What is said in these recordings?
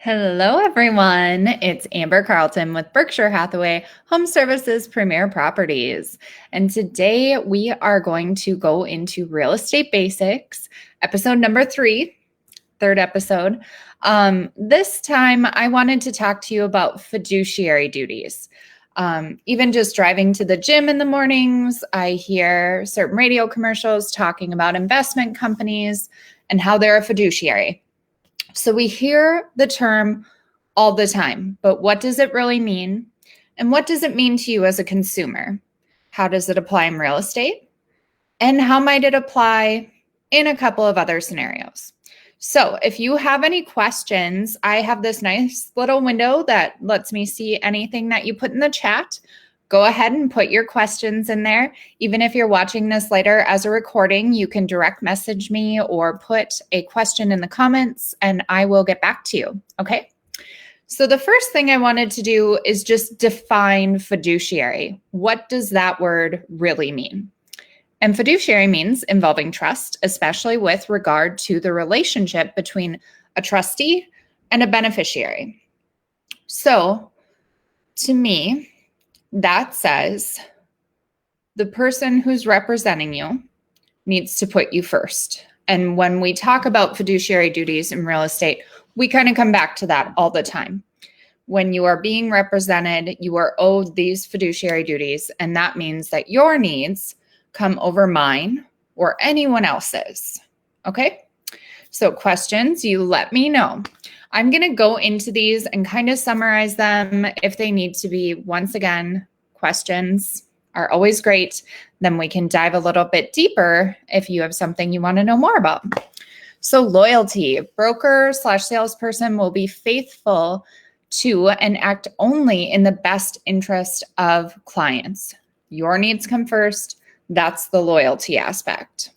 Hello, everyone. It's Amber Carlton with Berkshire Hathaway HomeServices Premier Properties. And today we are going to go into real estate basics, episode number 3, third episode. This time I wanted to talk to you about fiduciary duties. Even just driving to the gym in the mornings, I hear certain radio commercials talking about investment companies and how they're a fiduciary. So we hear the term all the time, but what does it really mean? And what does it mean to you as a consumer? How does it apply in real estate? And how might it apply in a couple of other scenarios? So if you have any questions, I have this nice little window that lets me see anything that you put in the chat. Go ahead and put your questions in there. Even if you're watching this later as a recording, you can direct message me or put a question in the comments and I will get back to you, okay? So the first thing I wanted to do is just define fiduciary. What does that word really mean? And fiduciary means involving trust, especially with regard to the relationship between a trustee and a beneficiary. So to me, that says the person who's representing you needs to put you first. And when we talk about fiduciary duties in real estate, we kind of come back to that all the time. When you are being represented, you are owed these fiduciary duties, and that means that your needs come over mine or anyone else's. Okay? So questions, you let me know. I'm going to go into these and kind of summarize them if they need to be. Once again, questions are always great. Then we can dive a little bit deeper if you have something you want to know more about. So loyalty, broker/salesperson will be faithful to and act only in the best interest of clients. Your needs come first. That's the loyalty aspect.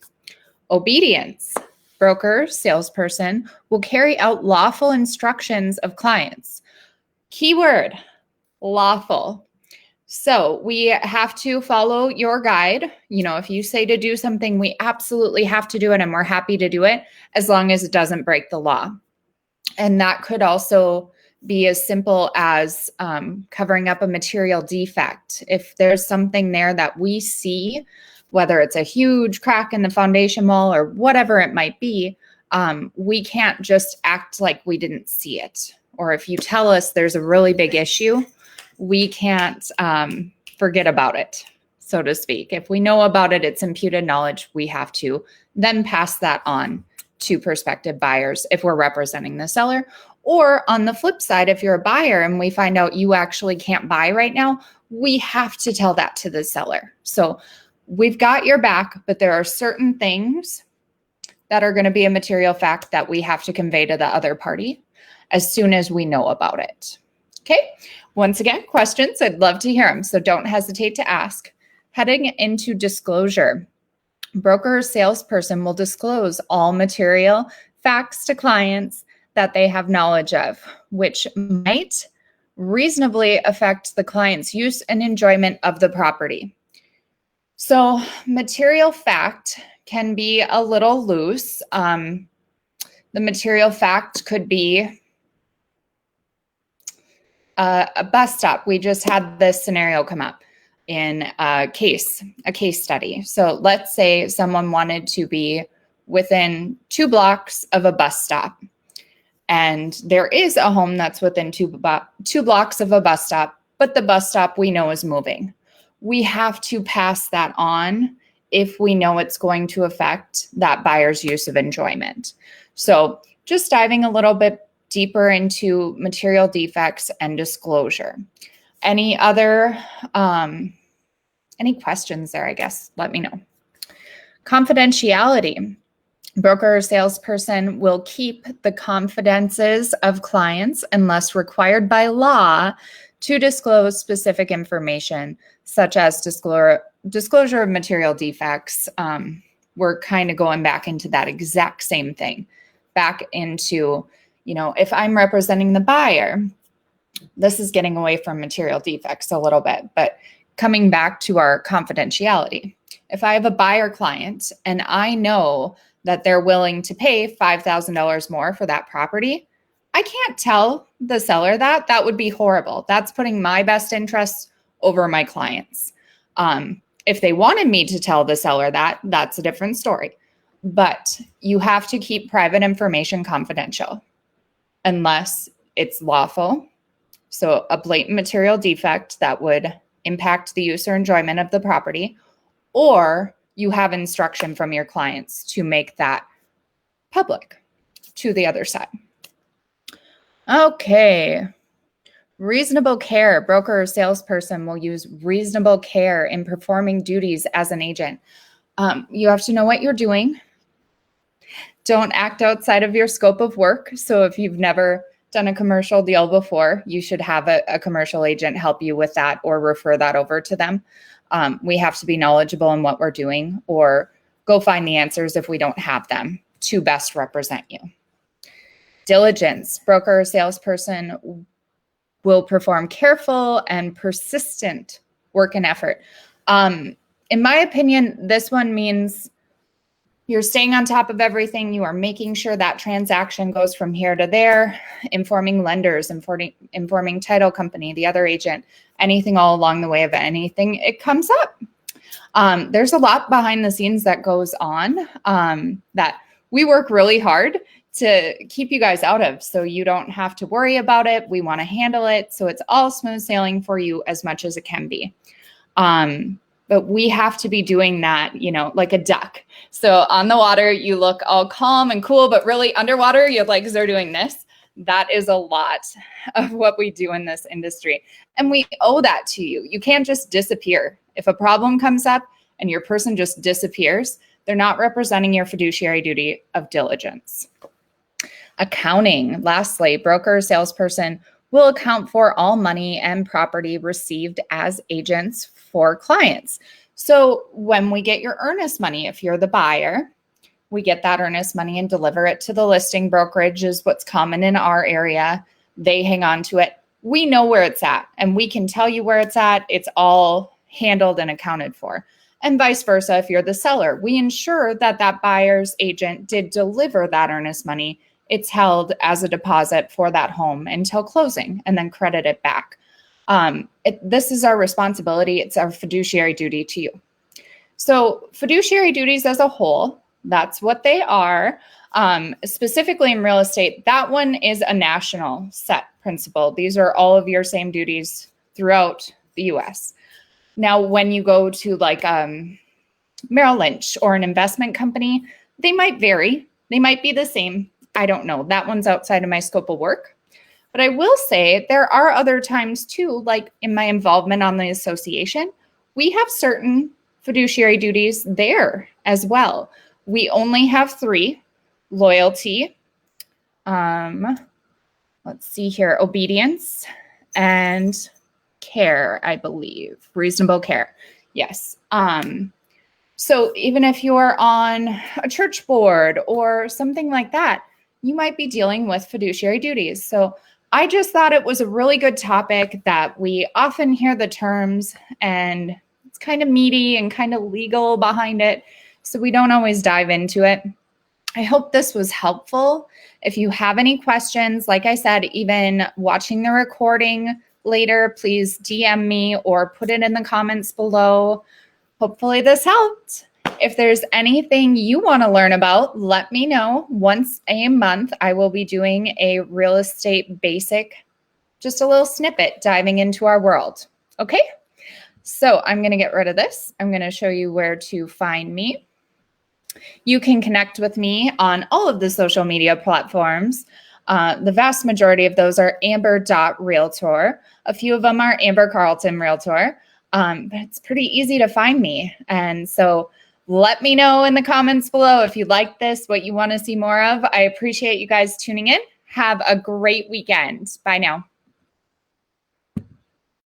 Obedience. Broker, salesperson will carry out lawful instructions of clients. Keyword, lawful. So we have to follow your guide. You know, if you say to do something, we absolutely have to do it and we're happy to do it as long as it doesn't break the law. And that could also be as simple as covering up a material defect. If there's something there that we see, whether it's a huge crack in the foundation wall or whatever it might be, we can't just act like we didn't see it. Or if you tell us there's a really big issue, we can't forget about it, so to speak. If we know about it, it's imputed knowledge. We have to then pass that on to prospective buyers if we're representing the seller. Or on the flip side, if you're a buyer and we find out you actually can't buy right now, we have to tell that to the seller. So we've got your back, but there are certain things that are going to be a material fact that we have to convey to the other party as soon as we know about it. Okay. Once again, questions, I'd love to hear them. So don't hesitate to ask. Heading into disclosure. Broker or salesperson will disclose all material facts to clients that they have knowledge of, which might reasonably affect the client's use and enjoyment of the property. So material fact can be a little loose. The material fact could be a bus stop. We just had this scenario come up in a case study. So let's say someone wanted to be within 2 blocks of a bus stop. And there is a home that's within 2 blocks of a bus stop, but the bus stop we know is moving. We have to pass that on if we know it's going to affect that buyer's use of enjoyment. So just diving a little bit deeper into material defects and disclosure. Any other, any questions there, I guess, let me know. Confidentiality. Broker or salesperson will keep the confidences of clients unless required by law to disclose specific information, such as disclosure of material defects. We're kind of going back into that exact same thing, back into, if I'm representing the buyer, this is getting away from material defects a little bit, but coming back to our confidentiality. If I have a buyer client and I know that they're willing to pay $5,000 more for that property, I can't tell the seller that. That would be horrible. That's putting my best interests over my clients. If they wanted me to tell the seller that, that's a different story. But you have to keep private information confidential unless it's lawful. So a blatant material defect that would impact the use or enjoyment of the property, or you have instruction from your clients to make that public to the other side. Okay. Reasonable care. Broker or salesperson will use reasonable care in performing duties as an agent. You have to know what you're doing. Don't act outside of your scope of work. So if you've never done a commercial deal before, you should have a commercial agent help you with that or refer that over to them. We have to be knowledgeable in what we're doing, or go find the answers if we don't have them to best represent you. Diligence. Broker or salesperson will perform careful and persistent work and effort. In my opinion, this one means you're staying on top of everything. You are making sure that transaction goes from here to there, informing lenders, informing title company, the other agent, anything all along the way of anything it comes up. There's a lot behind the scenes that goes on that we work really hard to keep you guys out of, so you don't have to worry about it. We want to handle it so it's all smooth sailing for you as much as it can be. But we have to be doing that, like a duck. So on the water, you look all calm and cool, but really underwater, your legs are doing this. That is a lot of what we do in this industry. And we owe that to you. You can't just disappear. If a problem comes up and your person just disappears, they're not representing your fiduciary duty of diligence. Accounting. Lastly, broker or salesperson will account for all money and property received as agents for clients. So when we get your earnest money, if you're the buyer, we get that earnest money and deliver it to the listing brokerage, is what's common in our area. They hang on to it. We know where it's at, and we can tell you where it's at. It's all handled and accounted for. And vice versa, if you're the seller, we ensure that that buyer's agent did deliver that earnest money. It's held as a deposit for that home until closing and then credited back. This is our responsibility. It's our fiduciary duty to you. So fiduciary duties as a whole, that's what they are. Specifically in real estate, that one is a national set principle. These are all of your same duties throughout the US. Now, when you go to like Merrill Lynch or an investment company, they might vary. They might be the same. I don't know. That one's outside of my scope of work. But I will say there are other times too, like in my involvement on the association, we have certain fiduciary duties there as well. We only have 3: loyalty, let's see here, obedience, and care, I believe. Reasonable care. Yes. So even if you're on a church board or something like that, you might be dealing with fiduciary duties. So I just thought it was a really good topic that we often hear the terms, and it's kind of meaty and kind of legal behind it. So we don't always dive into it. I hope this was helpful. If you have any questions, like I said, even watching the recording later, please DM me or put it in the comments below. Hopefully this helped. If there's anything you want to learn about, let me know. Once a month, I will be doing a real estate basic, just a little snippet diving into our world. Okay? So I'm going to get rid of this. I'm going to show you where to find me. You can connect with me on all of the social media platforms. The vast majority of those are amber.realtor. A few of them are ACarlton Realtor. But it's pretty easy to find me. And so let me know in the comments below if you like this, what you want to see more of. I appreciate you guys tuning in. Have a great weekend. Bye now.